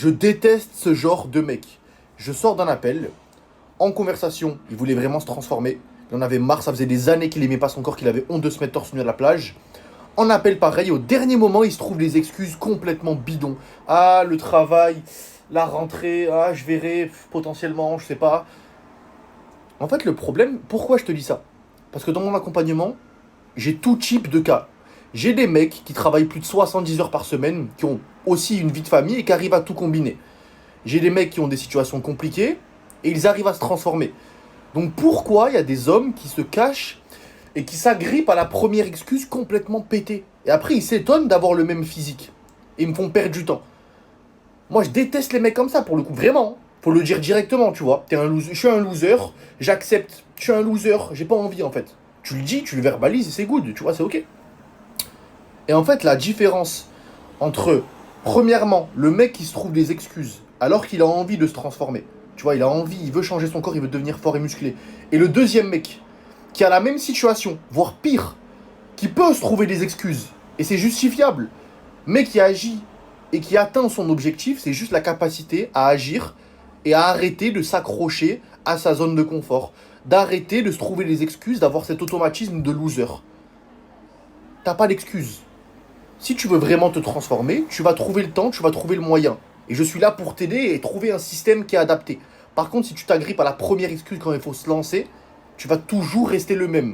Je déteste ce genre de mec. Je sors d'un appel, en conversation, il voulait vraiment se transformer. Il en avait marre, ça faisait des années qu'il aimait pas son corps, qu'il avait honte de se mettre torse nu à la plage. En appel pareil, au dernier moment, il se trouve des excuses complètement bidons. Ah, le travail, la rentrée, ah, je verrai, potentiellement, je sais pas. En fait, le problème, pourquoi je te dis ça? Parce que dans mon accompagnement, j'ai tout type de cas. J'ai des mecs qui travaillent plus de 70 heures par semaine, qui ont aussi une vie de famille et qui arrivent à tout combiner. J'ai des mecs qui ont des situations compliquées et ils arrivent à se transformer. Donc pourquoi il y a des hommes qui se cachent et qui s'agrippent à la première excuse complètement pétée? Et après ils s'étonnent d'avoir le même physique. Et ils me font perdre du temps. Moi je déteste les mecs comme ça pour le coup, vraiment. Faut le dire directement, tu vois. T'es un loser, je suis un loser, j'accepte, je suis un loser, j'ai pas envie en fait. Tu le dis, tu le verbalises et c'est good, tu vois, c'est ok. Et en fait la différence entre, premièrement, le mec qui se trouve des excuses alors qu'il a envie de se transformer. Tu vois, il a envie, il veut changer son corps, il veut devenir fort et musclé. Et le deuxième mec qui a la même situation, voire pire, qui peut se trouver des excuses, et c'est justifiable, mais qui agit et qui atteint son objectif, c'est juste la capacité à agir et à arrêter de s'accrocher à sa zone de confort, d'arrêter de se trouver des excuses, d'avoir cet automatisme de loser. T'as pas d'excuses. Si tu veux vraiment te transformer, tu vas trouver le temps, tu vas trouver le moyen. Et je suis là pour t'aider et trouver un système qui est adapté. Par contre, si tu t'agrippes à la première excuse quand il faut se lancer, tu vas toujours rester le même.